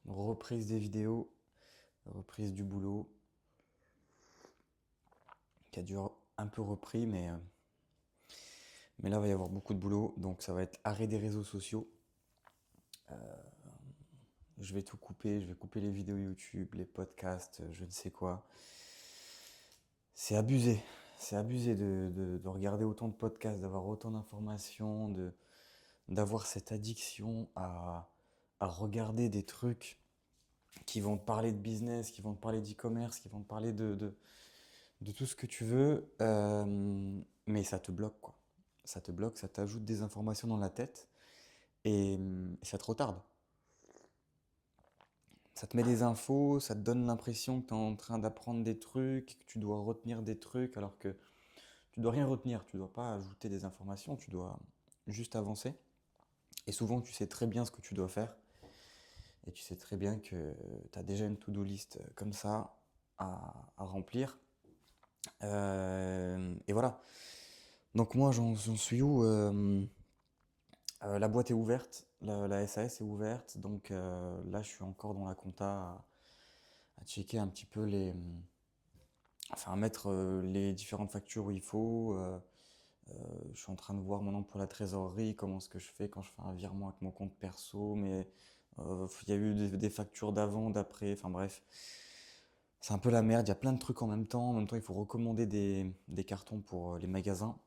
reprise des vidéos, reprise du boulot, qui a dû un peu repris, mais là, il va y avoir beaucoup de boulot, donc ça va être arrêt des réseaux sociaux. Je vais tout couper, je vais couper les vidéos YouTube, les podcasts, je ne sais quoi. C'est abusé, c'est abusé de regarder autant de podcasts, d'avoir autant d'informations, d'avoir cette addiction à regarder des trucs qui vont te parler de business, qui vont te parler d'e-commerce, qui vont te parler de tout ce que tu veux, mais ça te bloque, quoi. Ça te bloque, ça t'ajoute des informations dans la tête et ça te retarde. Ça te met des infos, ça te donne l'impression que tu es en train d'apprendre des trucs, que tu dois retenir des trucs, alors que tu dois rien retenir, tu dois pas ajouter des informations, tu dois juste avancer. Et souvent, tu sais très bien ce que tu dois faire, et tu sais très bien que tu as déjà une to-do list comme ça à remplir. Et voilà. Donc moi, j'en suis où la boîte est ouverte, la SAS est ouverte, donc là, je suis encore dans la compta à checker un petit peu enfin, à mettre les différentes factures où il faut. Je suis en train de voir maintenant pour la trésorerie comment est-ce que je fais quand je fais un virement avec mon compte perso, mais il y a eu des factures d'avant, d'après, enfin bref. C'est un peu la merde, il y a plein de trucs en même temps. En même temps, il faut recommander des cartons pour les magasins.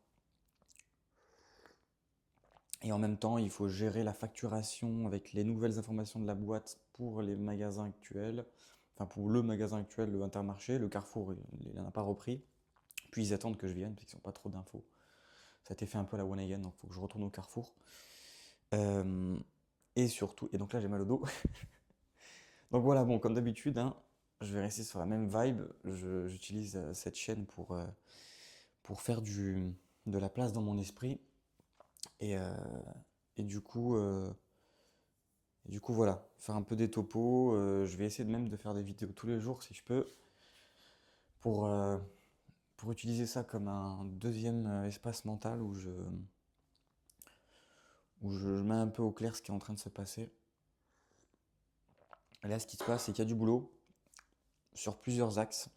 Et en même temps, il faut gérer la facturation avec les nouvelles informations de la boîte pour les magasins actuels. Enfin, pour le magasin actuel, le Intermarché. Le Carrefour, il n'en a pas repris. Puis ils attendent que je vienne, parce qu'ils n'ont pas trop d'infos. Ça a été fait un peu à la one again, donc il faut que je retourne au Carrefour. Euh, et surtout, et donc là j'ai mal au dos. Donc voilà, bon, comme d'habitude, hein, je vais rester sur la même vibe. J'utilise cette chaîne pour faire de la place dans mon esprit. Et, euh, et du coup, euh, Et du coup, voilà, faire un peu des topos. Je vais essayer de même de faire des vidéos tous les jours si je peux, pour, euh, pour utiliser ça comme un deuxième espace mental où je mets un peu au clair ce qui est en train de se passer. Et là, ce qui se passe, c'est qu'il y a du boulot sur plusieurs axes.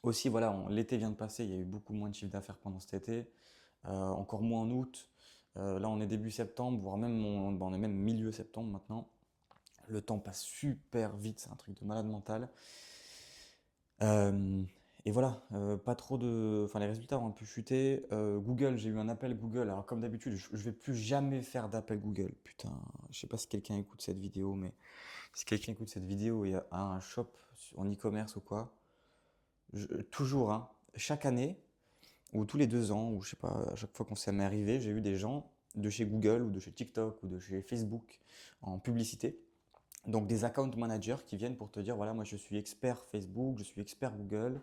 Aussi, voilà, l'été vient de passer, il y a eu beaucoup moins de chiffre d'affaires pendant cet été, encore moins en août. Là, on est début septembre, voire même on est même milieu septembre maintenant. Le temps passe super vite, c'est un truc de malade mental. Euh, et voilà, pas trop de. Enfin, les résultats ont un peu chuté. Google, j'ai eu un appel Google. Alors, comme d'habitude, je vais plus jamais faire d'appel Google. Putain, je sais pas si quelqu'un écoute cette vidéo, mais si quelqu'un écoute cette vidéo et a un shop en e-commerce ou quoi, toujours, hein, chaque année, ou tous les 2 ans, ou je sais pas, à chaque fois qu'on s'est arrivé, j'ai eu des gens de chez Google ou de chez TikTok ou de chez Facebook en publicité. Donc des account managers qui viennent pour te dire, voilà, moi je suis expert Facebook, je suis expert Google,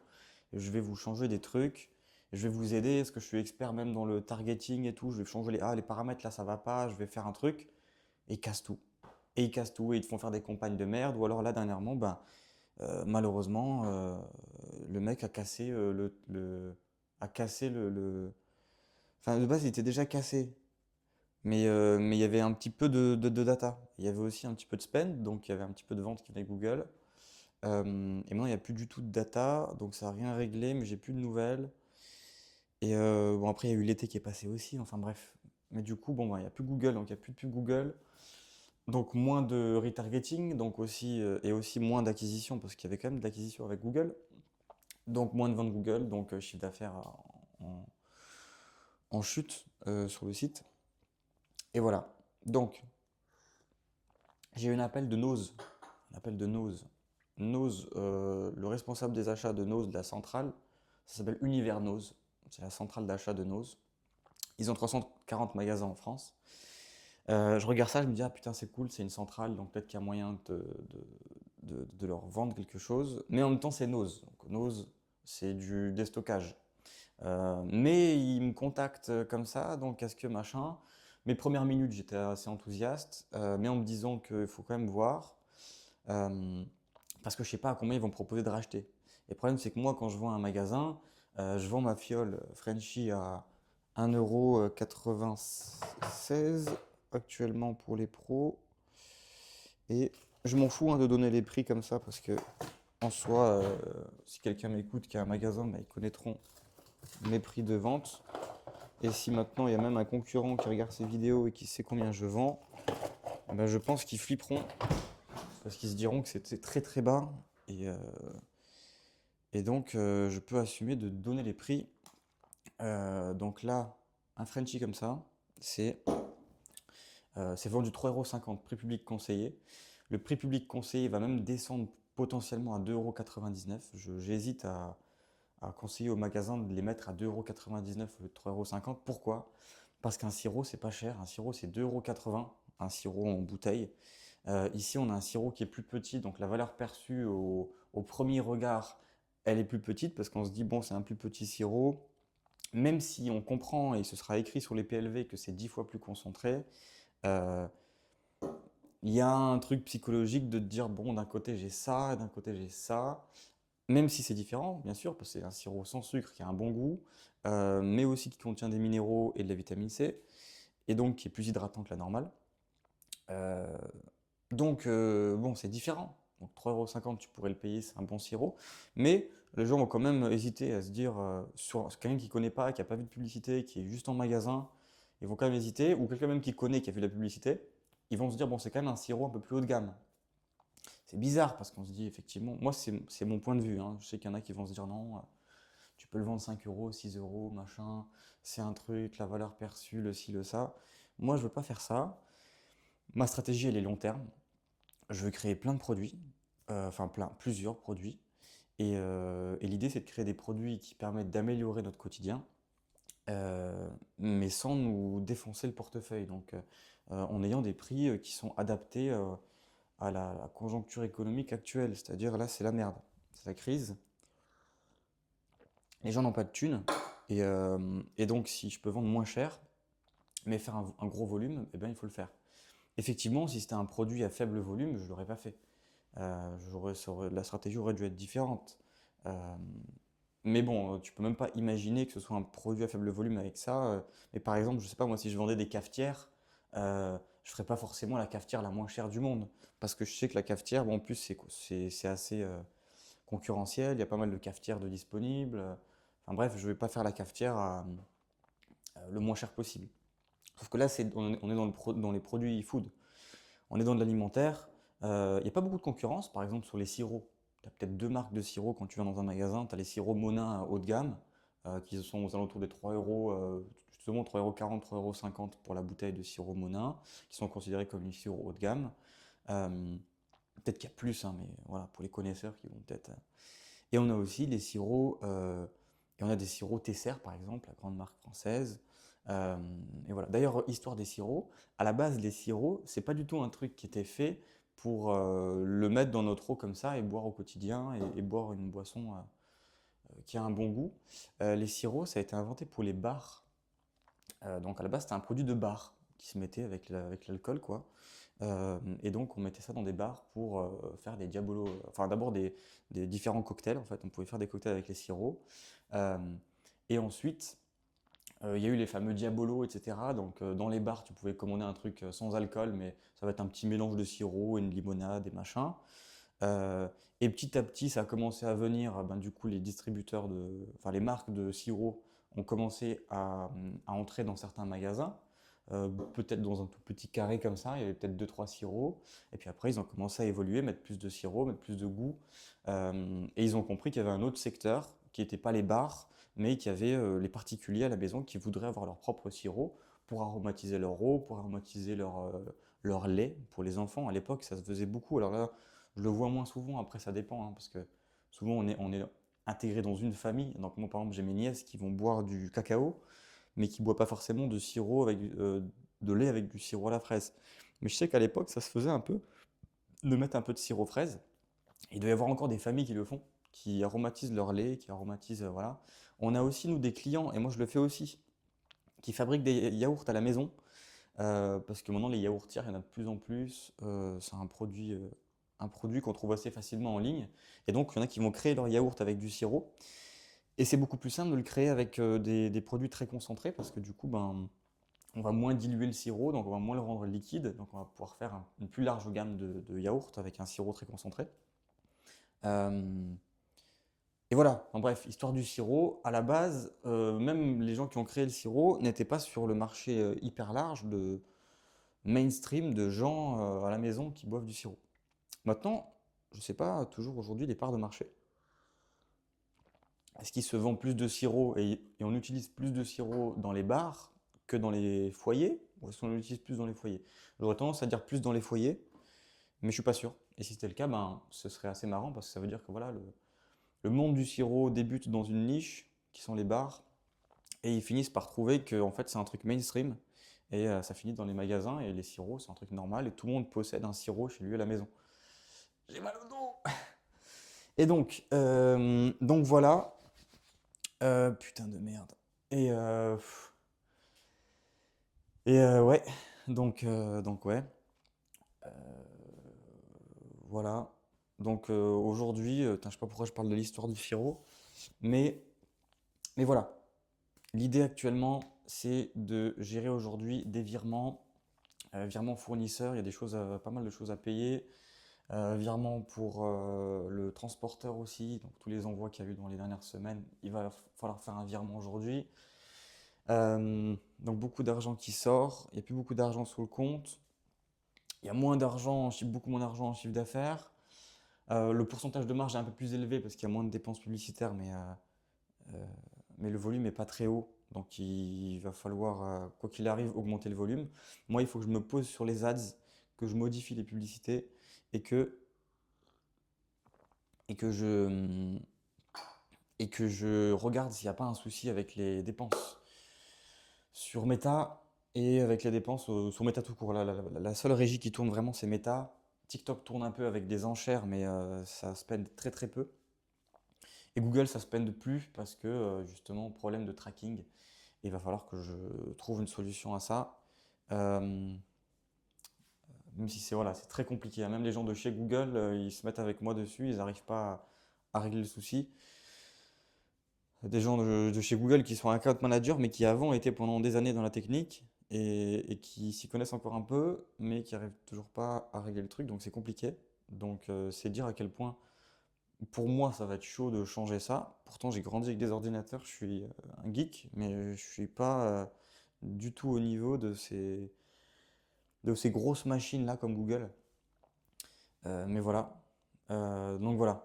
je vais vous changer des trucs, je vais vous aider, est-ce que je suis expert même dans le targeting et tout, je vais changer les paramètres là ça va pas, je vais faire un truc, et ils cassent tout. Et ils cassent tout, et ils te font faire des campagnes de merde, ou alors là dernièrement, malheureusement, le mec a cassé a cassé Enfin de base il était déjà cassé, mais il y avait un petit peu de data. Il y avait aussi un petit peu de spend, donc il y avait un petit peu de vente qui venait de Google. Et maintenant, il n'y a plus du tout de data, donc ça n'a rien réglé, mais j'ai plus de nouvelles. Et bon, après, il y a eu l'été qui est passé aussi, enfin bref. Mais du coup, bon, il n'y a plus Google, donc il n'y a plus de pub Google. Donc moins de retargeting, donc aussi, et aussi moins d'acquisition, parce qu'il y avait quand même de l'acquisition avec Google. Donc moins de ventes Google, donc chiffre d'affaires en, en chute sur le site. Et voilà. Donc, j'ai eu un appel de Nose. Un appel de Nose. Nose, le responsable des achats de Nose de la centrale, ça s'appelle Univers Nose. C'est la centrale d'achat de Nose. Ils ont 340 magasins en France. Je regarde ça, je me dis, ah putain, c'est cool, c'est une centrale, donc peut-être qu'il y a moyen de leur vendre quelque chose. Mais en même temps, c'est Nose. Donc, Nose, c'est du déstockage. Mais ils me contactent comme ça, donc est-ce que machin. Mes premières minutes, j'étais assez enthousiaste, mais en me disant qu'il faut quand même voir. Euh, Parce que je sais pas à combien ils vont me proposer de racheter. Et le problème, c'est que moi, quand je vends un magasin, je vends ma fiole Frenchy à 1,96 € actuellement pour les pros. Et je m'en fous hein, de donner les prix comme ça parce que en soi, si quelqu'un m'écoute qui a un magasin, bah, ils connaîtront mes prix de vente. Et si maintenant il y a même un concurrent qui regarde ces vidéos et qui sait combien je vends, bah, je pense qu'ils flipperont parce qu'ils se diront que c'était très très bas. Et, euh, et donc je peux assumer de donner les prix. Donc là, un Frenchie comme ça, c'est c'est vendu 3,50 € prix public conseillé. Le prix public conseillé va même descendre potentiellement à 2,99 €. J'hésite à conseiller au magasin de les mettre à 2,99 € au lieu de 3,50 €. Pourquoi? Parce qu'un sirop, c'est pas cher. Un sirop, c'est 2,80 €, un sirop en bouteille. Ici, on a un sirop qui est plus petit, donc la valeur perçue au premier regard, elle est plus petite parce qu'on se dit, bon, c'est un plus petit sirop. Même si on comprend, et ce sera écrit sur les PLV, que c'est 10 fois plus concentré, euh, il y a un truc psychologique de te dire, bon, d'un côté j'ai ça, d'un côté j'ai ça, même si c'est différent, bien sûr, parce que c'est un sirop sans sucre qui a un bon goût, mais aussi qui contient des minéraux et de la vitamine C, et donc qui est plus hydratant que la normale. Euh, bon, c'est différent. Donc 3,50 € tu pourrais le payer, c'est un bon sirop. Mais les gens vont quand même hésiter à se dire, sur quelqu'un qui ne connaît pas, qui n'a pas vu de publicité, qui est juste en magasin, ils vont quand même hésiter, ou quelqu'un même qui connaît, qui a vu la publicité, ils vont se dire, bon, c'est quand même un sirop un peu plus haut de gamme. C'est bizarre parce qu'on se dit, effectivement, moi c'est mon point de vue, hein. Je sais qu'il y en a qui vont se dire, non, tu peux le vendre 5 euros, 6 euros, machin, c'est un truc, la valeur perçue, le ci, le ça. Moi, je veux pas faire ça. Ma stratégie, elle est long terme. Je veux créer plein de produits, enfin plusieurs produits. Et l'idée, c'est de créer des produits qui permettent d'améliorer notre quotidien, mais sans nous défoncer le portefeuille. Donc, en ayant des prix qui sont adaptés à la conjoncture économique actuelle. C'est-à-dire, là, c'est la merde. C'est la crise. Les gens n'ont pas de thunes. Et donc, si je peux vendre moins cher, mais faire un gros volume, eh ben, il faut le faire. Effectivement, si c'était un produit à faible volume, je ne l'aurais pas fait. La stratégie aurait dû être différente. Euh, mais bon, tu peux même pas imaginer que ce soit un produit à faible volume avec ça. Mais par exemple, je sais pas, moi, si je vendais des cafetières, je ferais pas forcément la cafetière la moins chère du monde. Parce que je sais que la cafetière, bon, en plus, c'est assez concurrentiel. Il y a pas mal de cafetières de disponibles. Enfin bref, je vais pas faire la cafetière le moins cher possible. Sauf que là, on est dans les produits e-food. On est dans de l'alimentaire. Il n'y a pas beaucoup de concurrence, par exemple sur les sirops. Tu as peut-être deux marques de sirops quand tu vas dans un magasin. Tu as les sirops Monin haut de gamme, qui sont aux alentours des 3 euros, justement 3,40 €, 3,50 € pour la bouteille de sirop Monin, qui sont considérés comme les sirops haut de gamme. Euh, Peut-être qu'il y a plus, hein, mais voilà, pour les connaisseurs qui vont peut-être. Et on a aussi les sirops, et on a des sirops Tesser par exemple, la grande marque française. Euh, et voilà. D'ailleurs, histoire des sirops, à la base, les sirops, c'est pas du tout un truc qui était fait pour le mettre dans notre eau comme ça et boire au quotidien et boire une boisson qui a un bon goût. Les sirops, ça a été inventé pour les bars. Donc à la base, c'était un produit de bar qui se mettait avec l'alcool, quoi. Et donc on mettait ça dans des bars pour faire des diabolos, enfin d'abord des différents cocktails en fait, on pouvait faire des cocktails avec les sirops. Euh, et ensuite, il y a eu les fameux diabolos, etc. Donc dans les bars, tu pouvais commander un truc sans alcool, mais ça va être un petit mélange de sirop, une limonade et machin. Euh, et petit à petit, ça a commencé à venir, ben, du coup les distributeurs enfin les marques de sirop ont commencé à entrer dans certains magasins, peut-être dans un tout petit carré comme ça, il y avait peut-être deux trois sirops, et puis après ils ont commencé à évoluer, mettre plus de sirop, mettre plus de goût, et ils ont compris qu'il y avait un autre secteur qui n'était pas les bars, mais qui avait les particuliers à la maison qui voudraient avoir leur propre sirop pour aromatiser leur eau, pour aromatiser leur lait pour les enfants. À l'époque, ça se faisait beaucoup. Alors là, je le vois moins souvent, après ça dépend, hein, parce que souvent on est intégré dans une famille. Donc moi par exemple j'ai mes nièces qui vont boire du cacao, mais qui ne boivent pas forcément de sirop de lait avec du sirop à la fraise. Mais je sais qu'à l'époque ça se faisait un peu de mettre un peu de sirop fraise. Il doit y avoir encore des familles qui le font, qui aromatisent leur lait, qui aromatisent, voilà. On a aussi nous des clients, et moi je le fais aussi, qui fabriquent des yaourts à la maison. Parce que maintenant les yaourtières, il y en a de plus en plus. C'est un produit qu'on trouve assez facilement en ligne. Et donc il y en a qui vont créer leur yaourt avec du sirop. Et c'est beaucoup plus simple de le créer avec des produits très concentrés parce que du coup, ben, on va moins diluer le sirop, donc on va moins le rendre liquide, donc on va pouvoir faire une plus large gamme de yaourts avec un sirop très concentré. Euh, et voilà, en bref, histoire du sirop, à la base, même les gens qui ont créé le sirop n'étaient pas sur le marché hyper large de mainstream de gens à la maison qui boivent du sirop. Maintenant, je ne sais pas toujours aujourd'hui les parts de marché. Est-ce qu'il se vend plus de sirop et on utilise plus de sirop dans les bars que dans les foyers? Ou est-ce qu'on l'utilise plus dans les foyers? J'aurais tendance à dire plus dans les foyers, mais je suis pas sûr. Et si c'était le cas, ben, ce serait assez marrant parce que ça veut dire que voilà, le monde du sirop débute dans une niche, qui sont les bars, et ils finissent par trouver que en fait, c'est un truc mainstream, et ça finit dans les magasins, et les sirops, c'est un truc normal, et tout le monde possède un sirop chez lui à la maison. J'ai mal au dos! Et donc voilà. Putain de merde. Et, ouais, donc ouais, voilà. Donc aujourd'hui, je sais pas pourquoi je parle de l'histoire du sirop, mais, mais voilà. L'idée actuellement, c'est de gérer aujourd'hui des virements, virements fournisseurs, il y a pas mal de choses à payer, virements pour le transporteur aussi, donc tous les envois qu'il y a eu dans les dernières semaines, il va falloir faire un virement aujourd'hui. Donc beaucoup d'argent qui sort, il n'y a plus beaucoup d'argent sur le compte, il y a moins d'argent, beaucoup moins d'argent en chiffre d'affaires. Le pourcentage de marge est un peu plus élevé parce qu'il y a moins de dépenses publicitaires, euh, mais le volume n'est pas très haut. Donc il va falloir, quoi qu'il arrive, augmenter le volume. Moi, il faut que je me pose sur les ads, que je modifie les publicités et que, et que je, et que je regarde s'il n'y a pas un souci avec les dépenses sur Meta et avec les dépenses sur Meta tout court. La seule régie qui tourne vraiment, c'est Meta. TikTok tourne un peu avec des enchères, mais ça spend très très peu. Et Google, ça spend plus parce que justement, problème de tracking. Et il va falloir que je trouve une solution à ça. Euh, Même si c'est voilà, c'est très compliqué, hein. Même les gens de chez Google, ils se mettent avec moi dessus, ils n'arrivent pas à régler le souci. Des gens de chez Google qui sont account manager, mais qui avant étaient pendant des années dans la technique et qui s'y connaissent encore un peu, mais qui n'arrivent toujours pas à régler le truc, donc c'est compliqué. Donc c'est dire à quel point, pour moi, ça va être chaud de changer ça. Pourtant, j'ai grandi avec des ordinateurs, je suis un geek, mais je suis pas du tout au niveau de ces grosses machines-là comme Google. Mais voilà. Donc voilà.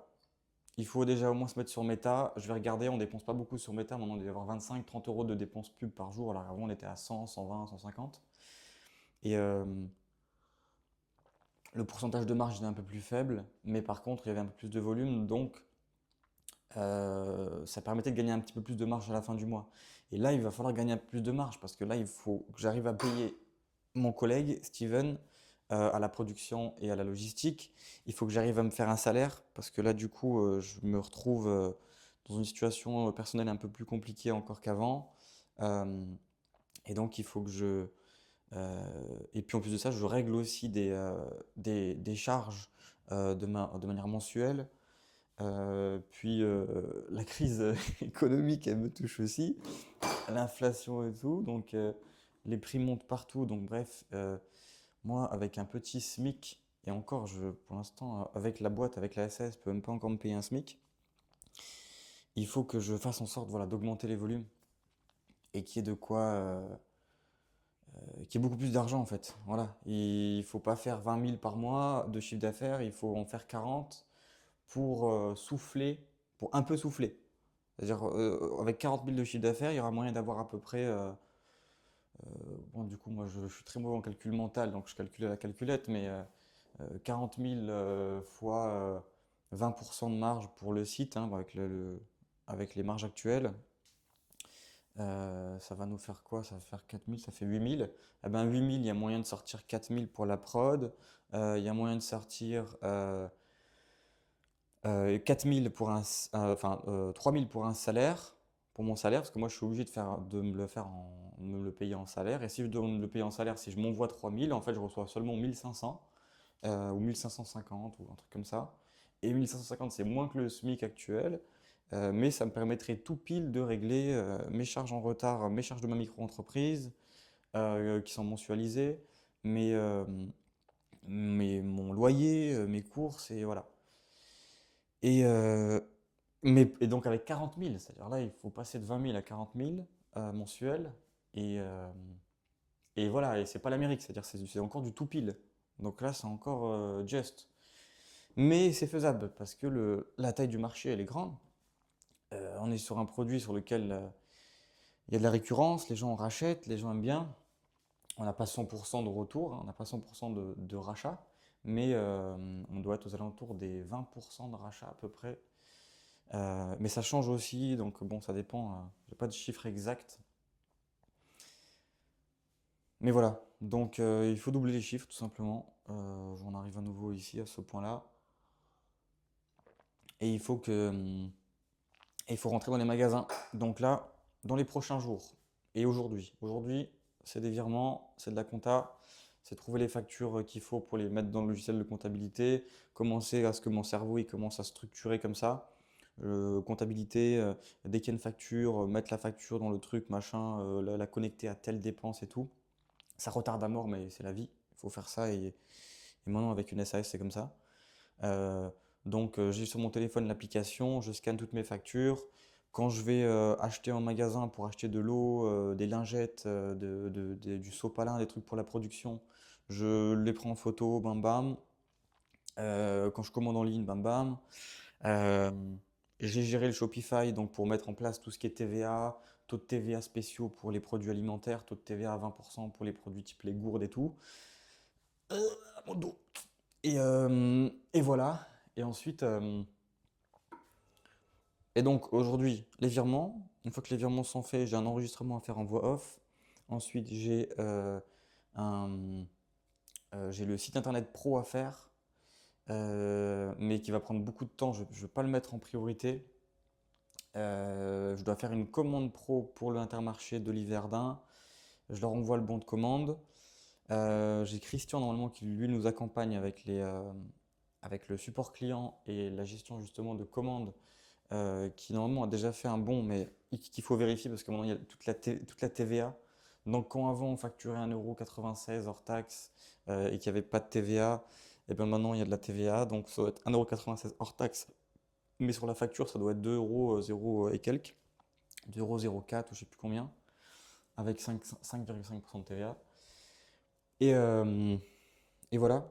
Il faut déjà au moins se mettre sur Meta. Je vais regarder, on dépense pas beaucoup sur Meta. Maintenant, on doit y avoir 25-30 euros de dépenses pub par jour. Alors avant, on était à 100, 120, 150. Et le pourcentage de marge était un peu plus faible. Mais par contre, il y avait un peu plus de volume. Donc, ça permettait de gagner un petit peu plus de marge à la fin du mois. Et là, il va falloir gagner un peu plus de marge parce que là, il faut que j'arrive à payer mon collègue Steven à la production et à la logistique. Il faut que j'arrive à me faire un salaire parce que là, du coup, je me retrouve dans une situation personnelle un peu plus compliquée encore qu'avant. Euh, et donc, il faut que je... et puis en plus de ça, je règle aussi des charges de manière mensuelle. Puis la crise économique, elle me touche aussi, l'inflation et tout, donc les prix montent partout. Donc bref, moi avec un petit SMIC, et encore, pour l'instant, avec la boîte, avec la SAS, je peux même pas encore me payer un SMIC. Il faut que je fasse en sorte, voilà, d'augmenter les volumes et qu'il y ait de quoi, qu'il y ait beaucoup plus d'argent en fait. Voilà, il faut pas faire 20 000 par mois de chiffre d'affaires, il faut en faire 40 pour souffler, pour un peu souffler. C'est-à-dire, avec 40 000 de chiffre d'affaires, il y aura moyen d'avoir à peu près. Bon, du coup, moi, je suis très mauvais en calcul mental, donc je calcule à la calculette, mais 40 000 fois 20% de marge pour le site, hein, avec avec les marges actuelles, ça va nous faire quoi? Ça va faire 4 000, ça fait 8 000. Eh ben, 8 000, il y a moyen de sortir 4 000 pour la prod, il y a moyen de sortir 4 000 pour enfin 3 000 pour un salaire, pour mon salaire, parce que moi je suis obligé de me le payer en salaire. Et si je dois me le payer en salaire, si je m'envoie 3 000, en fait je reçois seulement 1 500 ou 1 550 ou un truc comme ça. Et 1 550 c'est moins que le SMIC actuel, mais ça me permettrait tout pile de régler mes charges en retard, mes charges de ma micro-entreprise, qui sont mensualisés, mais, mon loyer, mes courses, et voilà. Et, et donc avec 40 000, c'est-à-dire là, il faut passer de 20 000 à 40 000 mensuels, et, voilà, et c'est pas l'Amérique, c'est-à-dire c'est encore du tout pile. Donc là, c'est encore just. Mais c'est faisable parce que la taille du marché, elle est grande. On est sur un produit sur lequel il y a de la récurrence, les gens rachètent, les gens aiment bien. On n'a pas 100% de retour, hein, on n'a pas 100% de rachat, mais on doit être aux alentours des 20% de rachat à peu près. Mais ça change aussi, donc bon, ça dépend. J'ai pas de chiffre exact. Mais voilà, donc il faut doubler les chiffres tout simplement. J'en arrive à nouveau ici à ce point-là. Et il faut rentrer dans les magasins. Donc là, dans les prochains jours et aujourd'hui. Aujourd'hui, c'est des virements, c'est de la compta, c'est trouver les factures qu'il faut pour les mettre dans le logiciel de comptabilité, commencer à ce que mon cerveau il commence à structurer comme ça. Comptabilité, dès qu'il y a une facture, mettre la facture dans le truc, machin, la connecter à telle dépense et tout. Ça retarde à mort, mais c'est la vie. Il faut faire ça, et maintenant avec une SAS, c'est comme ça. Euh, donc j'ai sur mon téléphone l'application, je scanne toutes mes factures. Quand je vais acheter en magasin pour acheter de l'eau, des lingettes, du sopalin, des trucs pour la production, je les prends en photo, bam bam. Quand je commande en ligne, bam bam. Euh, j'ai géré le Shopify donc pour mettre en place tout ce qui est TVA, taux de TVA spéciaux pour les produits alimentaires, taux de TVA à 20% pour les produits type les gourdes et tout. Mon dos. Et voilà. Et ensuite, et donc aujourd'hui, les virements. Une fois que les virements sont faits, j'ai un enregistrement à faire en voix off. Ensuite, un, j'ai le site internet pro à faire, mais qui va prendre beaucoup de temps. Je ne vais pas le mettre en priorité. Je dois faire une commande pro pour l'Intermarché d'Olivier Verdun. Je leur envoie le bon de commande. J'ai Christian normalement qui lui nous accompagne avec le support client et la gestion justement de commandes, qui normalement a déjà fait un bon, mais qu'il faut vérifier parce que maintenant il y a toute la TVA. Donc quand avant on facturait 1,96 € hors taxe, et qu'il n'y avait pas de TVA, et bien maintenant il y a de la TVA, donc ça doit être 1,96 € hors taxe, mais sur la facture ça doit être 2 euros 0 et quelques, 2,04 € ou je sais plus combien, avec 5,5% de TVA. Et, euh, et voilà.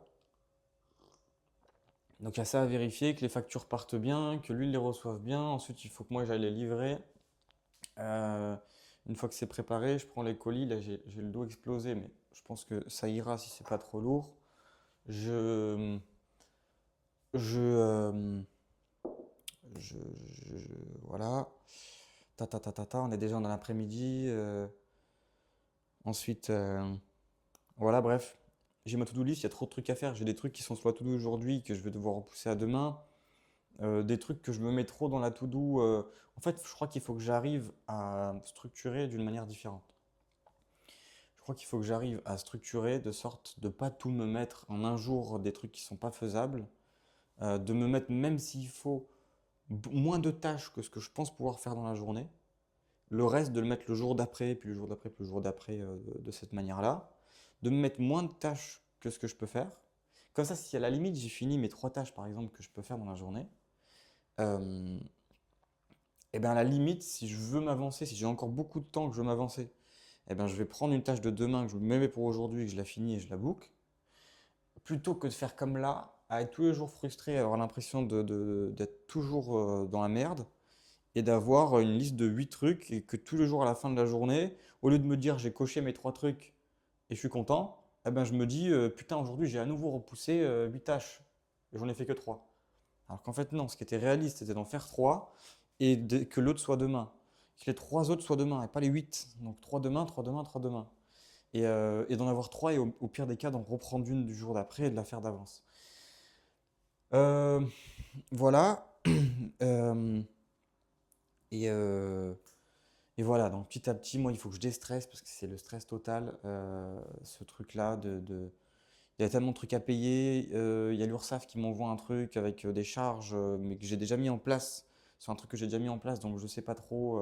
Donc il y a ça à vérifier, que les factures partent bien, que lui les reçoive bien. Ensuite, il faut que moi j'aille les livrer. Euh, une fois que c'est préparé, je prends les colis. Là, j'ai le dos explosé, mais je pense que ça ira si c'est pas trop lourd. Je, je, euh, voilà. On est déjà dans l'après-midi. Ensuite, voilà, bref. J'ai ma to-do list, il y a trop de trucs à faire. J'ai des trucs qui sont sur la to-do aujourd'hui que je vais devoir repousser à demain. Des trucs que je me mets trop dans la to-do. En fait, je crois qu'il faut que j'arrive à structurer d'une manière différente. Je crois qu'il faut que j'arrive à structurer de sorte de pas tout me mettre en un jour des trucs qui sont pas faisables, de me mettre même s'il faut moins de tâches que ce que je pense pouvoir faire dans la journée, le reste de le mettre le jour d'après, puis le jour d'après, puis le jour d'après, de cette manière-là, de me mettre moins de tâches que ce que je peux faire. Comme ça, si à la limite j'ai fini mes 3 tâches par exemple que je peux faire dans la journée, euh, et bien à la limite, si je veux m'avancer, si j'ai encore beaucoup de temps que je veux m'avancer, et ben je vais prendre une tâche de demain que je me mets pour aujourd'hui, que je la finis et je la boucle, plutôt que de faire comme là, à être tous les jours frustré, avoir l'impression d'être toujours dans la merde, et d'avoir une liste de 8 trucs, et que tous les jours à la fin de la journée, au lieu de me dire j'ai coché mes 3 trucs et je suis content, eh ben je me dis putain aujourd'hui j'ai à nouveau repoussé 8 tâches, et j'en ai fait que 3. Alors qu'en fait non, ce qui était réaliste c'était d'en faire 3 et que l'autre soit demain. Que les 3 autres soient demain et pas les 8. Donc 3 demain, 3 demain, 3 demain. Et d'en avoir 3 et au pire des cas d'en reprendre une du jour d'après et de la faire d'avance. Euh, voilà. Euh, et, euh, et voilà, donc petit à petit, moi il faut que je déstresse parce que c'est le stress total, ce truc-là il y a tellement de trucs à payer. Il y a l'URSSAF qui m'envoie un truc avec des charges, mais que j'ai déjà mis en place. C'est un truc que j'ai déjà mis en place, donc je sais pas trop.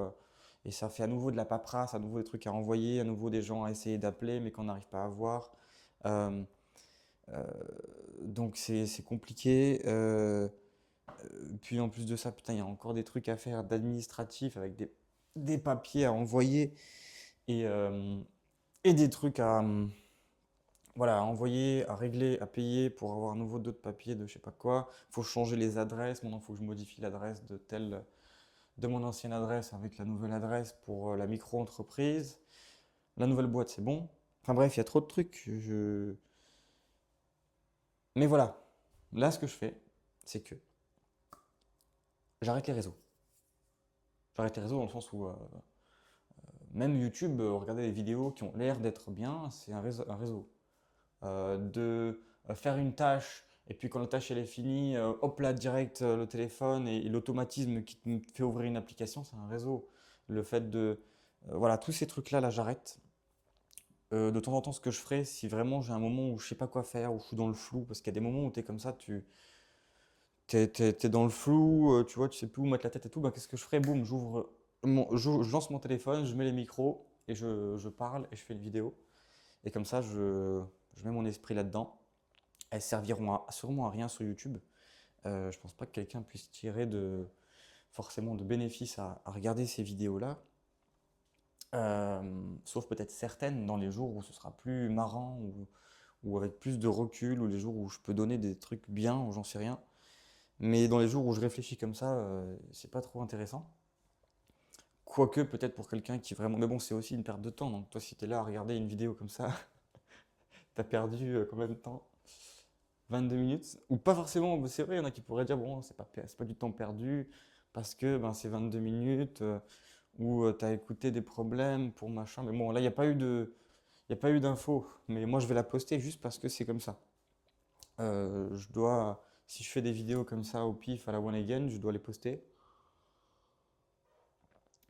Et ça fait à nouveau de la paperasse, à nouveau des trucs à envoyer, à nouveau des gens à essayer d'appeler mais qu'on n'arrive pas à voir. Euh, euh, donc c'est compliqué. Puis en plus de ça, putain, il y a encore des trucs à faire d'administratif avec des papiers à envoyer et, euh, et des trucs voilà, à envoyer, à régler, à payer pour avoir à nouveau d'autres papiers de je sais pas quoi. Il faut changer les adresses. Maintenant, il faut que je modifie l'adresse de mon ancienne adresse avec la nouvelle adresse pour la micro-entreprise. La nouvelle boîte, c'est bon. Enfin bref, il y a trop de trucs. Mais voilà, là, ce que je fais, c'est que j'arrête les réseaux. J'arrête les réseaux dans le sens où même YouTube, regarder des vidéos qui ont l'air d'être bien, c'est un réseau. De faire une tâche et puis quand la tâche elle est finie, hop là direct le téléphone et l'automatisme qui te fait ouvrir une application, c'est un réseau. Le fait de voilà tous ces trucs là, j'arrête. De temps en temps, ce que je ferai, si vraiment j'ai un moment où je sais pas quoi faire, où je suis dans le flou, parce qu'il y a des moments où tu es comme ça, t'es dans le flou, tu vois, tu sais plus où mettre la tête et tout, bah, qu'est-ce que je ferai? Boum, je lance mon téléphone, je mets les micros et je parle et je fais une vidéo. Et comme ça, je mets mon esprit là-dedans. Elles serviront sûrement à rien sur YouTube. Je pense pas que quelqu'un puisse tirer forcément de bénéfices à regarder ces vidéos-là. Sauf peut-être certaines dans les jours où ce sera plus marrant ou avec plus de recul, ou les jours où je peux donner des trucs bien, ou j'en sais rien. Mais dans les jours où je réfléchis comme ça, c'est pas trop intéressant. Quoique peut-être pour quelqu'un qui vraiment... Mais bon, c'est aussi une perte de temps. Donc toi, si t'es là à regarder une vidéo comme ça, t'as perdu combien de temps? 22 minutes. Ou pas forcément, c'est vrai, il y en a qui pourraient dire, bon, c'est pas du temps perdu, parce que ben, c'est 22 minutes, où tu as écouté des problèmes pour machin. Mais bon, là, il y a pas eu d'info. Mais moi, je vais la poster juste parce que c'est comme ça. Si je fais des vidéos comme ça au pif, à la one again, je dois les poster.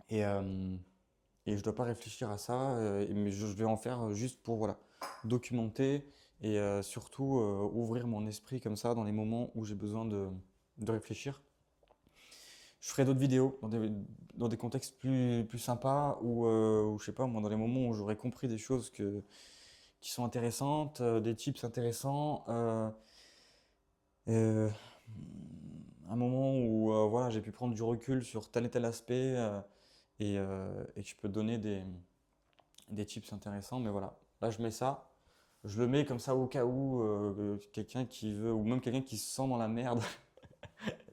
Et, euh, et je dois pas réfléchir à ça, mais je vais en faire juste pour voilà, documenter et surtout ouvrir mon esprit comme ça dans les moments où j'ai besoin de réfléchir. Je ferai d'autres vidéos dans des contextes plus sympas ou je sais pas, moi, dans les moments où j'aurais compris des choses qui sont intéressantes, des tips intéressants, euh, un moment où voilà, j'ai pu prendre du recul sur tel et tel aspect et que je peux donner des tips intéressants. Mais voilà, là je mets ça. Je le mets comme ça au cas où quelqu'un qui veut, ou même quelqu'un qui se sent dans la merde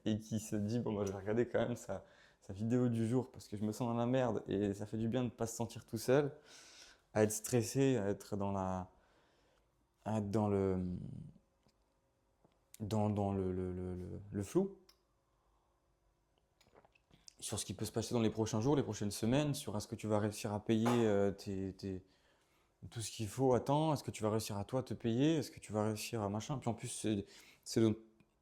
et qui se dit, bon, bah, je vais regarder quand même sa vidéo du jour parce que je me sens dans la merde et ça fait du bien de ne pas se sentir tout seul, à être stressé, à être dans le flou sur ce qui peut se passer dans les prochains jours, les prochaines semaines, sur est-ce que tu vas réussir à payer tout ce qu'il faut à temps, est-ce que tu vas réussir à toi te payer, est-ce que tu vas réussir à machin. Puis en plus,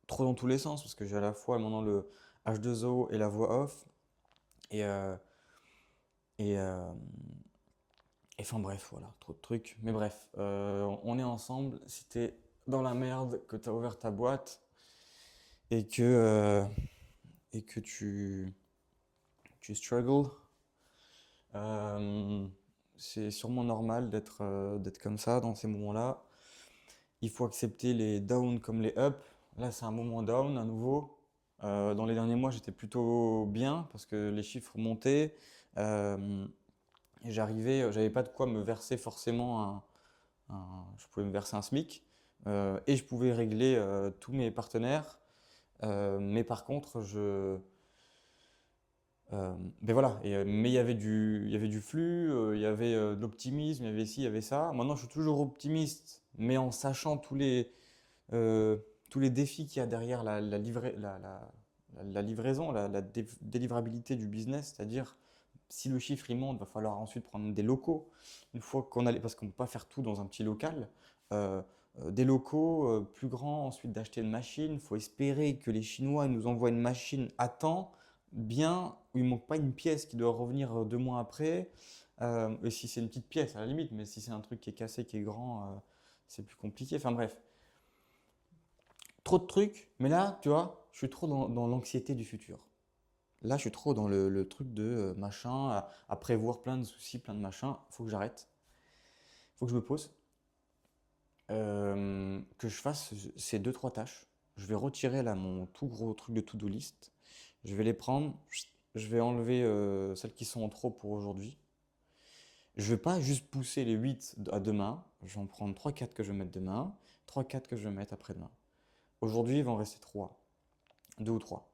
trop dans tous les sens parce que j'ai à la fois maintenant le H2O et la voix off. Et, euh, et, euh, et enfin bref, voilà, trop de trucs. Mais bref, on est ensemble. Si t'es dans la merde, que t'as ouvert ta boîte et que, euh, et que tu struggles, euh, c'est sûrement normal d'être comme ça dans ces moments-là. Il faut accepter les downs comme les ups. Là, c'est un moment down à nouveau. Dans les derniers mois, j'étais plutôt bien parce que les chiffres montaient. Euh, et j'avais pas de quoi me verser forcément je pouvais me verser un SMIC et je pouvais régler tous mes partenaires. Mais par contre, ben voilà, mais il y avait du flux, il y avait de l'optimisme, il y avait ci, il y avait ça. Maintenant, je suis toujours optimiste, mais en sachant euh, tous les défis qu'il y a derrière la livraison, la délivrabilité du business, c'est-à-dire si le chiffre il monte, il va falloir ensuite prendre des locaux. Une fois qu'on a, parce qu'on ne peut pas faire tout dans un petit local, euh, des locaux plus grands, ensuite d'acheter une machine. Il faut espérer que les Chinois nous envoient une machine à temps, bien, où il ne manque pas une pièce qui doit revenir 2 mois après. Et si c'est une petite pièce, à la limite, mais si c'est un truc qui est cassé, qui est grand, c'est plus compliqué. Enfin bref, trop de trucs, mais là, tu vois, je suis trop dans l'anxiété du futur. Là, je suis trop dans le truc de machin, à prévoir plein de soucis, plein de machins. Faut que j'arrête. Faut que je me pose. Que je fasse ces deux, trois tâches. Je vais retirer là mon tout gros truc de to-do list. Je vais les prendre. Je vais enlever celles qui sont en trop pour aujourd'hui. Je vais pas juste pousser les 8 à demain. Je vais en prendre trois quatre que je vais mettre demain, trois quatre que je vais mettre après-demain. Aujourd'hui, il va en rester 3, 2 ou 3.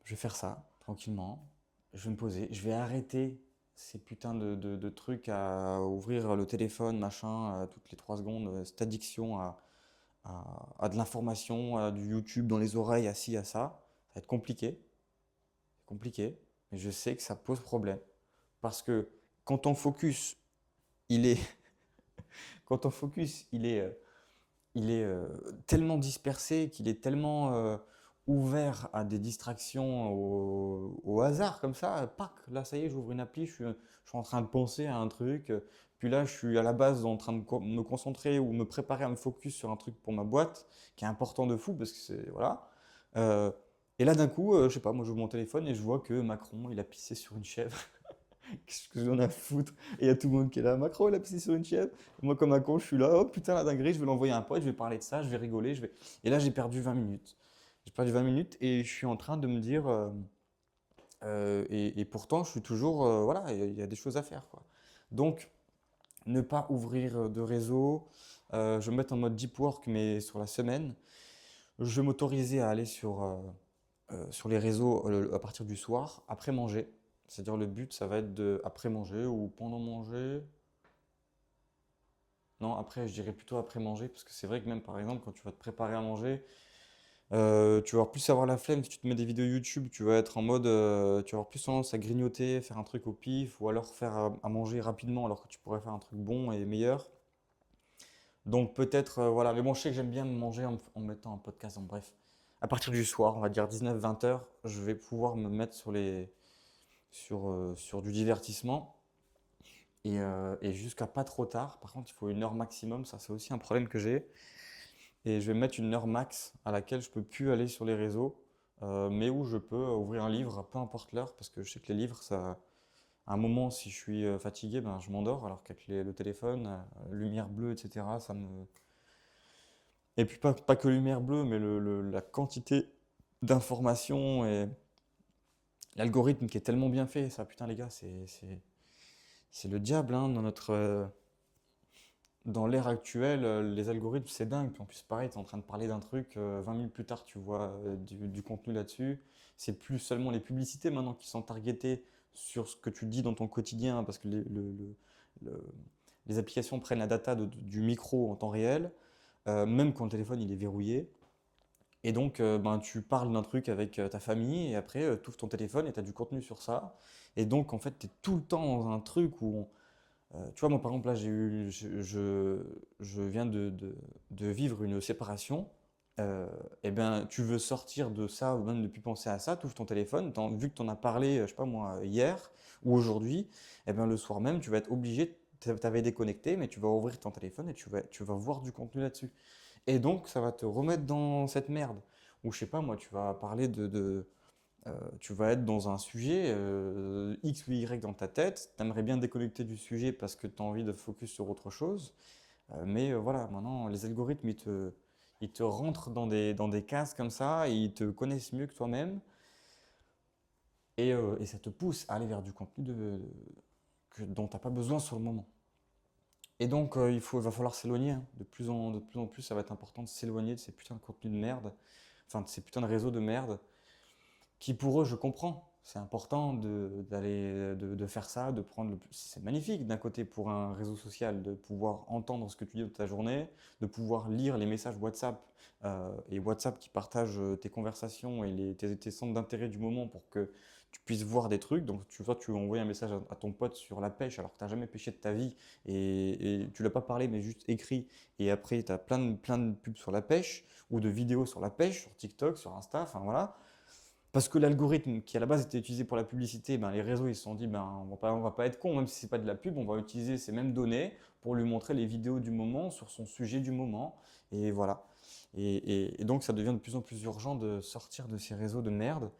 Je vais faire ça tranquillement. Je vais me poser. Je vais arrêter ces putains de trucs à ouvrir le téléphone, machin, toutes les 3 secondes. Cette addiction à de l'information, à du YouTube dans les oreilles, à ci, à ça. Ça va être compliqué. Compliqué. Mais je sais que ça pose problème. Parce que quand ton focus, il est, quand ton focus, il est tellement dispersé, qu'il est tellement ouvert à des distractions au hasard comme ça. Pac, là ça y est, j'ouvre une appli, je suis en train de penser à un truc. Puis là, je suis à la base en train de me concentrer ou me préparer à me focus sur un truc pour ma boîte qui est important de fou parce que c'est voilà. Euh, et là d'un coup, je sais pas, moi j'ouvre mon téléphone et je vois que Macron, il a pissé sur une chèvre. Qu'est-ce que j'en ai à foutre? Et il y a tout le monde qui est là. Macron, il a pissé sur une chèvre. Et moi, comme un con, je suis là. Oh putain, la dinguerie, je vais l'envoyer à un pote, je vais parler de ça, je vais rigoler. Et là, j'ai perdu 20 minutes. J'ai perdu 20 minutes et je suis en train de me dire. Et pourtant, je suis toujours. Voilà, il y a des choses à faire, quoi. Donc, ne pas ouvrir de réseau. Je vais me mettre en mode deep work, mais sur la semaine. Je vais m'autoriser à aller sur les réseaux à partir du soir, après manger. C'est-à-dire le but, ça va être de après manger ou pendant manger. Non, après, je dirais plutôt après manger, parce que c'est vrai que même par exemple, quand tu vas te préparer à manger, tu vas avoir plus avoir la flemme si tu te mets des vidéos YouTube, tu vas être en mode, tu vas avoir plus tendance à grignoter, faire un truc au pif, ou alors faire à manger rapidement alors que tu pourrais faire un truc bon et meilleur. Donc peut-être, voilà, mais bon, je sais que j'aime bien manger en mettant un podcast, en bref. À partir du soir, on va dire 19-20 heures, je vais pouvoir me mettre sur du divertissement et jusqu'à pas trop tard. Par contre, il faut une heure maximum, ça c'est aussi un problème que j'ai. Et je vais mettre une heure max à laquelle je peux plus aller sur les réseaux, mais où je peux ouvrir un livre, peu importe l'heure, parce que je sais que les livres, ça, à un moment, si je suis fatigué, ben, je m'endors, alors qu'avec le téléphone, lumière bleue, etc., ça me... Et puis pas que lumière bleue, mais la quantité d'informations et l'algorithme qui est tellement bien fait, ça, putain les gars, c'est le diable hein, dans l'ère actuelle, les algorithmes, c'est dingue. Puis en plus, pareil, tu es en train de parler d'un truc, 20 minutes plus tard, tu vois du contenu là-dessus. C'est plus seulement les publicités maintenant qui sont targetées sur ce que tu dis dans ton quotidien, hein, parce que le- les applications prennent la data du micro en temps réel, même quand le téléphone il est verrouillé. Et donc, ben, tu parles d'un truc avec ta famille, et après, tu ouvres ton téléphone et tu as du contenu sur ça. Et donc, en fait, tu es tout le temps dans un truc où tu vois, moi par exemple, là, je viens de vivre une séparation. Et ben, tu veux sortir de ça, ou même ne plus penser à ça, tu ouvres ton téléphone, vu que tu en as parlé, je sais pas moi, hier ou aujourd'hui, et ben, le soir même, tu vas être obligé, t'avais déconnecté, mais tu vas ouvrir ton téléphone et tu vas voir du contenu là-dessus. Et donc, ça va te remettre dans cette merde. Ou je sais pas moi, tu vas parler tu vas être dans un sujet X ou Y dans ta tête, tu aimerais bien déconnecter du sujet parce que tu as envie de focus sur autre chose, mais voilà, maintenant les algorithmes ils te rentrent dans des cases comme ça, et ils te connaissent mieux que toi-même et ça te pousse à aller vers du contenu dont tu n'as pas besoin sur le moment. Et donc il va falloir s'éloigner, hein. De plus en plus, ça va être important de s'éloigner de ces putains de contenus de merde, enfin de ces putains de réseaux de merde qui pour eux, je comprends. C'est important de faire ça, de prendre C'est magnifique d'un côté pour un réseau social de pouvoir entendre ce que tu dis de ta journée, de pouvoir lire les messages WhatsApp et WhatsApp qui partagent tes conversations et tes centres d'intérêt du moment pour que tu puisses voir des trucs. Donc tu vois, tu envoies un message à ton pote sur la pêche alors que tu n'as jamais pêché de ta vie et tu l'as pas parlé mais juste écrit et après tu as plein de pubs sur la pêche ou de vidéos sur la pêche, sur TikTok, sur Insta, enfin voilà. Parce que l'algorithme qui à la base était utilisé pour la publicité, ben, les réseaux ils se sont dit ben, on va pas être con, même si c'est pas de la pub, on va utiliser ces mêmes données pour lui montrer les vidéos du moment sur son sujet du moment. Et voilà. Et donc ça devient de plus en plus urgent de sortir de ces réseaux de merde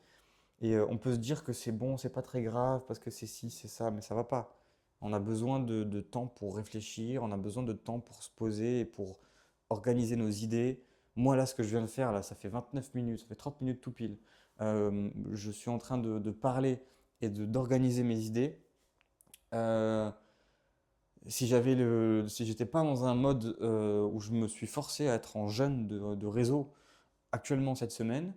Et on peut se dire que c'est bon, c'est pas très grave parce que c'est ci, c'est ça, mais ça va pas. On a besoin de temps pour réfléchir, on a besoin de temps pour se poser et pour organiser nos idées. Moi, là, ce que je viens de faire, là, ça fait 29 minutes, ça fait 30 minutes tout pile. Je suis en train de parler et d'organiser mes idées. Euh, si j'étais pas dans un mode où je me suis forcé à être en jeûne de réseau actuellement cette semaine,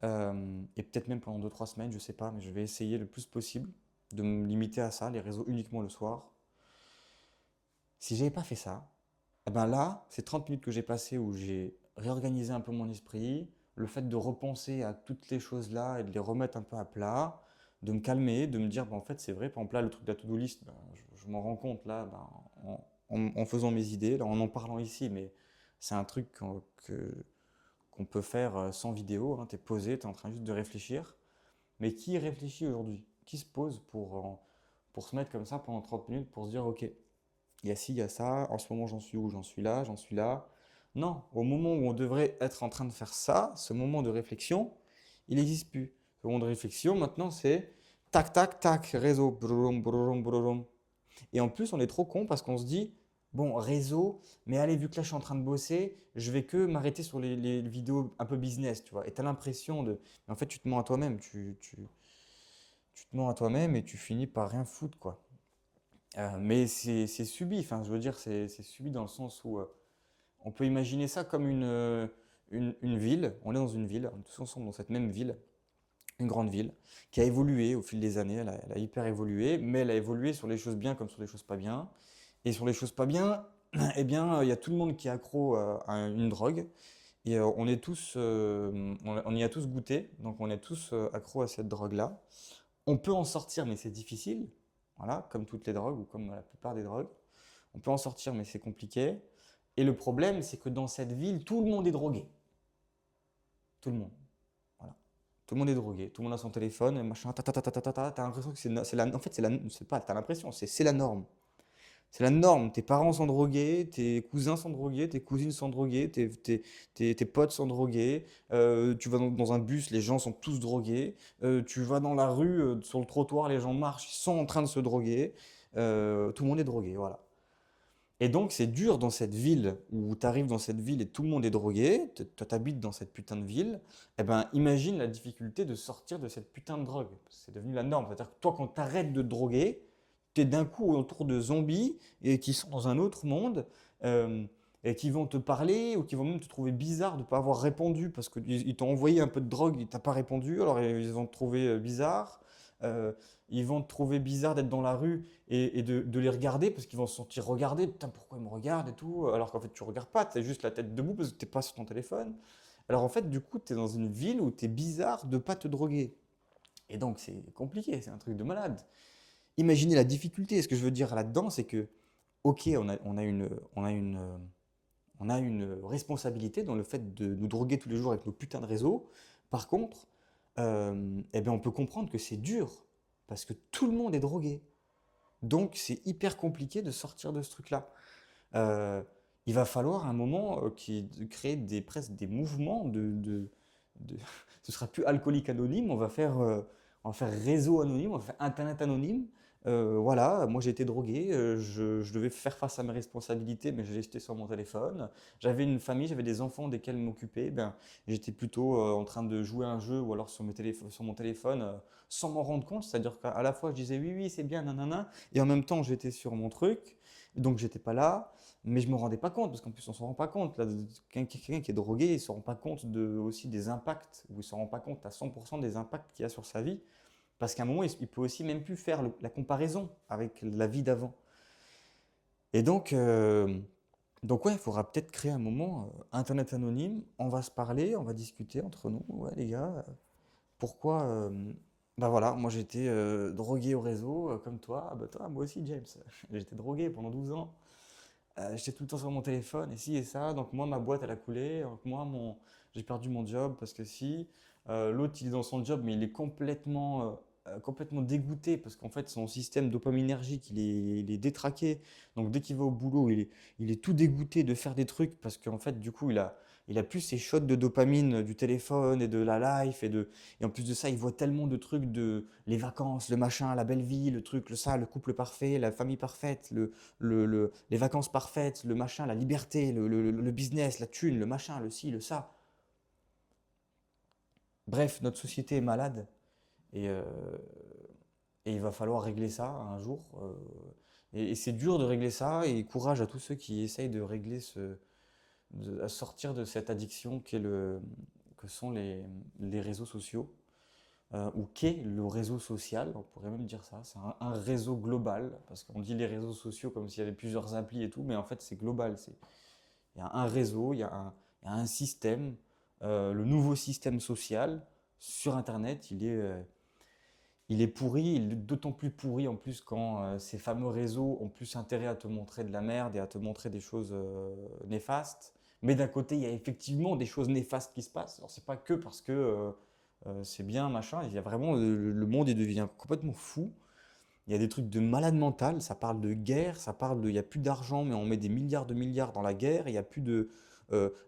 et peut-être même pendant 2 3 semaines, je sais pas, mais je vais essayer le plus possible de me limiter à ça, les réseaux uniquement le soir. Si j'avais pas fait ça, eh ben là, ces 30 minutes que j'ai passées où j'ai réorganisé un peu mon esprit, le fait de repenser à toutes les choses là et de les remettre un peu à plat, de me calmer, de me dire, bah, en fait, c'est vrai, par exemple, là, le truc de la to-do list, ben, je m'en rends compte là, ben, en faisant mes idées, là, en parlant ici, mais c'est un truc qu'on peut faire sans vidéo, hein. Tu es posé, tu es en train juste de réfléchir. Mais qui réfléchit aujourd'hui? Qui se pose pour se mettre comme ça pendant 30 minutes pour se dire, ok, il y a ci, il y a ça, en ce moment j'en suis où, j'en suis là, j'en suis là. Non, au moment où on devrait être en train de faire ça, ce moment de réflexion, il n'existe plus. Ce moment de réflexion, maintenant, c'est tac, tac, tac, réseau, brouloum, brouloum, brouloum. Et en plus, on est trop con parce qu'on se dit, bon, réseau, mais allez, vu que là je suis en train de bosser, je vais que m'arrêter sur les vidéos un peu business, tu vois. Et tu as l'impression de. Mais en fait, tu te mens à toi-même, tu te mens à toi-même et tu finis par rien foutre, quoi. Mais c'est subi, enfin, je veux dire, c'est subi dans le sens où on peut imaginer ça comme une ville. On est dans une ville, on est tous ensemble dans cette même ville, une grande ville, qui a évolué au fil des années. Elle a hyper évolué, mais elle a évolué sur les choses bien comme sur les choses pas bien. Et sur les choses pas bien, eh bien, il y a tout le monde qui est accro à une drogue. Et on y a tous goûté, donc on est tous accro à cette drogue-là. On peut en sortir, mais c'est difficile. Voilà, comme toutes les drogues ou comme la plupart des drogues. On peut en sortir, mais c'est compliqué. Et le problème, c'est que dans cette ville, tout le monde est drogué. Tout le monde. Voilà. Tout le monde est drogué. Tout le monde a son téléphone, machin, ta ta ta ta ta ta ta. T'as l'impression que en fait, c'est pas, t'as l'impression, c'est la norme. C'est la norme. Tes parents sont drogués, tes cousins sont drogués, tes cousines sont droguées, tes potes sont drogués. Tu vas dans un bus, les gens sont tous drogués. Tu vas dans la rue, sur le trottoir, les gens marchent, ils sont en train de se droguer. Tout le monde est drogué, voilà. Et donc, c'est dur dans cette ville où tu arrives dans cette ville et tout le monde est drogué. Toi, t'habites dans cette putain de ville. Eh ben, imagine la difficulté de sortir de cette putain de drogue. C'est devenu la norme. C'est-à-dire que toi, quand tu arrêtes de te droguer, tu es d'un coup autour de zombies et qui sont dans un autre monde euh, et qui vont te parler ou qui vont même te trouver bizarre de ne pas avoir répondu parce qu'ils t'ont envoyé un peu de drogue et tu n'as pas répondu. Alors, ils vont te trouver bizarre. Euh, ils vont te trouver bizarre d'être dans la rue et de les regarder parce qu'ils vont se sentir regardés. Putain, pourquoi ils me regardent et tout? Alors qu'en fait, tu regardes pas, tu as juste la tête debout parce que tu n'es pas sur ton téléphone. Alors en fait, du coup, tu es dans une ville où tu es bizarre de pas te droguer. Et donc, c'est compliqué, c'est un truc de malade. Imaginez la difficulté. Ce que je veux dire là-dedans, c'est que, ok, on a une responsabilité dans le fait de nous droguer tous les jours avec nos putains de réseaux. Par contre, eh ben, on peut comprendre que c'est dur parce que tout le monde est drogué. Donc, c'est hyper compliqué de sortir de ce truc-là. Euh, il va falloir un moment de créer presque des mouvements de- ce sera plus alcoolique anonyme, on va faire réseau anonyme, on va faire internet anonyme. Voilà, moi j'ai été drogué, je devais faire face à mes responsabilités, mais j'étais sur mon téléphone. J'avais une famille, j'avais des enfants desquels m'occuper. Ben, j'étais plutôt en train de jouer à un jeu ou alors sur mon téléphone sans m'en rendre compte. C'est-à-dire qu'à la fois je disais oui, oui, c'est bien, nanana, et en même temps j'étais sur mon truc, donc j'étais pas là. Mais je me rendais pas compte, parce qu'en plus on ne s'en rend pas compte. Là, quelqu'un qui est drogué, il ne se rend pas compte aussi des impacts, ou il ne se rend pas compte à 100% des impacts qu'il y a sur sa vie. Parce qu'à un moment, il peut aussi même plus faire la comparaison avec la vie d'avant. Et donc ouais, il faudra peut-être créer un moment Internet anonyme, on va se parler, on va discuter entre nous. Ouais les gars, pourquoi bah voilà, moi j'étais drogué au réseau comme toi. Ah bah toi, moi aussi James, j'étais drogué pendant 12 ans. J'étais tout le temps sur mon téléphone, et ci et ça. Donc moi, ma boîte, elle a coulé. Donc moi, j'ai perdu mon job parce que si. L'autre, il est dans son job, mais il est complètement dégoûté parce qu'en fait, son système dopaminergique, il est détraqué. Donc dès qu'il va au boulot, il est tout dégoûté de faire des trucs parce qu'en fait, du coup, il a plus ses shots de dopamine du téléphone et de la life et en plus de ça, il voit tellement de trucs de les vacances, le machin, la belle vie, le truc, le ça, le couple parfait, la famille parfaite, les vacances parfaites, le machin, la liberté, le business, la thune, le machin, le ci, le ça. Bref, notre société est malade et, euh, et il va falloir régler ça un jour. Et c'est dur de régler ça et courage à tous ceux qui essayent de régler à sortir de cette addiction que sont les réseaux sociaux, ou qu'est le réseau social, on pourrait même dire ça. C'est un réseau global, parce qu'on dit les réseaux sociaux comme s'il y avait plusieurs applis et tout, mais en fait c'est global. Il y a un réseau, il y a un système, le nouveau système social sur Internet, il est pourri, il est d'autant plus pourri en plus quand ces fameux réseaux ont plus intérêt à te montrer de la merde et à te montrer des choses néfastes. Mais d'un côté, il y a effectivement des choses néfastes qui se passent. Alors c'est pas que parce que c'est bien, machin. Il y a vraiment le monde il devient complètement fou. Il y a des trucs de malade mental. Ça parle de guerre, ça parle de, il y a plus d'argent, mais on met des milliards dans la guerre. Il y a plus de,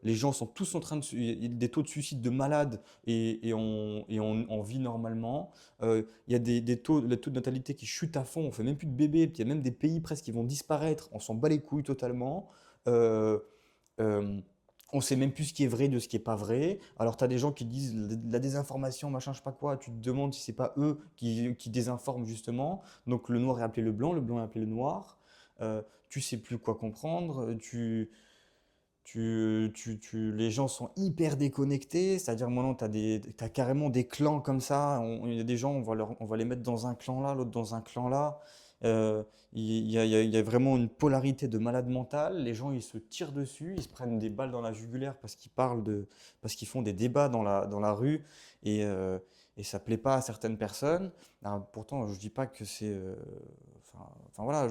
les gens sont tous en train il y a des taux de suicide de malades et on vit normalement. Il y a les taux de natalité qui chutent à fond. On fait même plus de bébés. Puis il y a même des pays presque qui vont disparaître. On s'en bat les couilles totalement. Euh, euh, on sait même plus ce qui est vrai de ce qui est pas vrai. Alors, tu as des gens qui disent la désinformation, machin, je sais pas quoi. Tu te demandes si c'est pas eux qui désinforment justement. Donc, le noir est appelé le blanc est appelé le noir. Tu sais plus quoi comprendre. Les gens sont hyper déconnectés. C'est-à-dire, maintenant, t'as carrément des clans comme ça. Il y a des gens, on va les mettre dans un clan là, l'autre dans un clan là. Euh, il y a vraiment une polarité de malade mental. Les gens, ils se tirent dessus, ils se prennent des balles dans la jugulaire parce qu'ils font des débats dans la rue et ça plaît pas à certaines personnes. Alors, pourtant, je dis pas que c'est, enfin, voilà,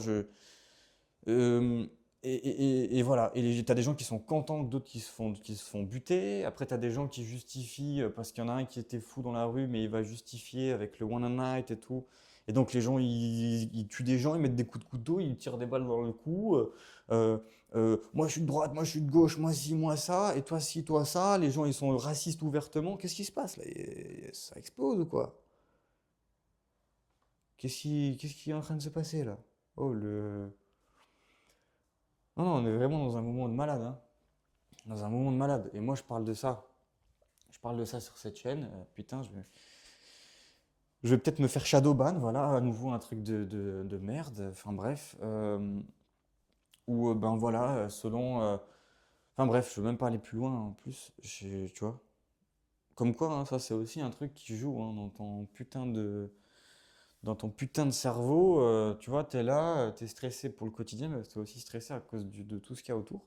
euh, et voilà. Et t'as des gens qui sont contents, d'autres qui se font buter. Après, t'as des gens qui justifient parce qu'il y en a un qui était fou dans la rue, mais il va justifier avec le one and night et tout. Et donc les gens, ils tuent des gens, ils mettent des coups de couteau, ils tirent des balles dans le cou. Euh, moi je suis de droite, moi je suis de gauche, moi ci, moi ça, et toi ci, toi ça. Les gens, ils sont racistes ouvertement. Qu'est-ce qui se passe là? Ça explose ou quoi? Qu'est-ce qui est en train de se passer là? Oh le... Non, non, on est vraiment dans un moment de malade, hein. Dans un moment de malade. Et moi, je parle de ça. Je parle de ça sur cette chaîne. Putain, je vais peut-être me faire shadowban, voilà, à nouveau un truc de merde. Enfin bref. Ou ben voilà, selon. Enfin bref, je veux même pas aller plus loin en plus. Tu vois. Comme quoi, hein, ça c'est aussi un truc qui joue hein, dans ton putain de cerveau. Tu vois, t'es là, t'es stressé pour le quotidien, mais t'es aussi stressé à cause de tout ce qu'il y a autour.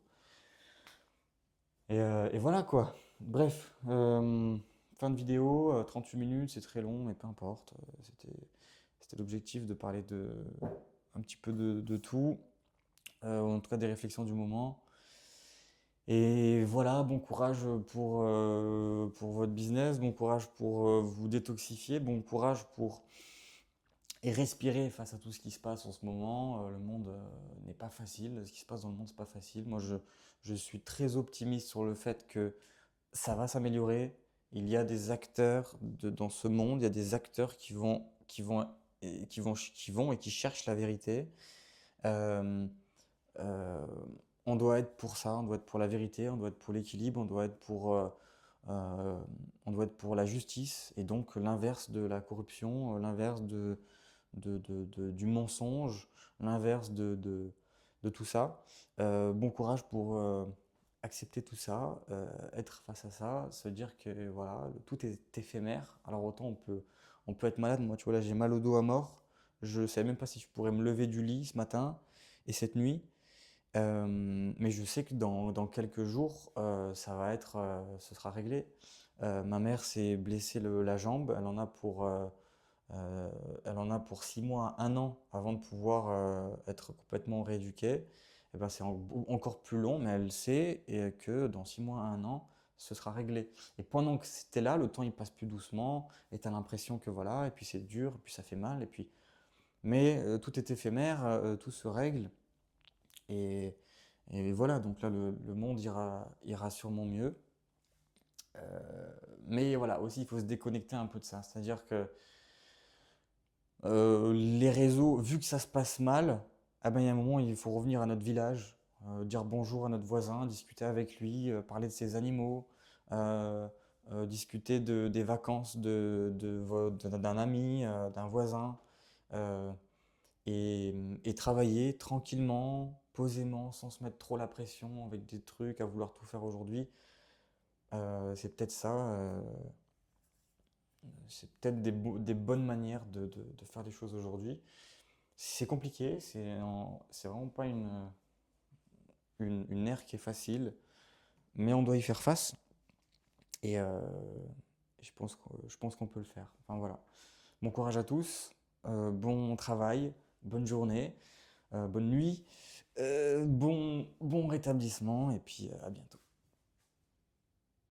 Et voilà quoi. Bref, fin de vidéo, 38 minutes, c'est très long, mais peu importe. C'était l'objectif de parler un petit peu de tout, en tout cas des réflexions du moment. Et voilà, bon courage pour votre business, bon courage pour vous détoxifier, bon courage pour et respirer face à tout ce qui se passe en ce moment. Le monde n'est pas facile, ce qui se passe dans le monde, c'est pas facile. Moi, je suis très optimiste sur le fait que ça va s'améliorer. Il y a des acteurs dans ce monde, il y a des acteurs qui vont et qui cherchent la vérité. Euh, euh, on doit être pour ça, on doit être pour la vérité, on doit être pour l'équilibre, euh, on doit être pour la justice et donc l'inverse de la corruption, l'inverse du mensonge, l'inverse de tout ça. Bon courage pour accepter tout ça, être face à ça, se dire que voilà, tout est éphémère. Alors autant on peut être malade. Moi, tu vois, là, j'ai mal au dos à mort. Je ne savais même pas si je pourrais me lever du lit ce matin et cette nuit. Mais je sais que dans quelques jours, ce sera réglé. Ma mère s'est blessée la jambe. Euh, elle en a pour 6 mois, 1 an avant de pouvoir être complètement rééduquée. Et ben, c'est encore plus long, mais elle sait et que dans 6 mois, 1 an, ce sera réglé. Et pendant que c'était là, le temps il passe plus doucement, et tu as l'impression que voilà, et puis c'est dur, et puis ça fait mal, mais tout est éphémère, tout se règle, et, et voilà, donc là le monde ira sûrement mieux. Mais voilà, aussi, il faut se déconnecter un peu de ça. C'est-à-dire que les réseaux, vu que ça se passe mal, ah ben, il y a un moment, il faut revenir à notre village, dire bonjour à notre voisin, discuter avec lui, parler de ses animaux, euh, discuter des vacances d'un ami, d'un voisin, euh, et travailler tranquillement, posément, sans se mettre trop la pression avec des trucs à vouloir tout faire aujourd'hui. C'est peut-être ça. C'est peut-être des bonnes manières de faire les choses aujourd'hui. C'est compliqué, c'est vraiment pas une ère qui est facile, mais on doit y faire face et je pense qu'on peut le faire. Enfin voilà. Bon courage à tous, bon travail, bonne journée, bonne nuit, bon rétablissement et puis à bientôt.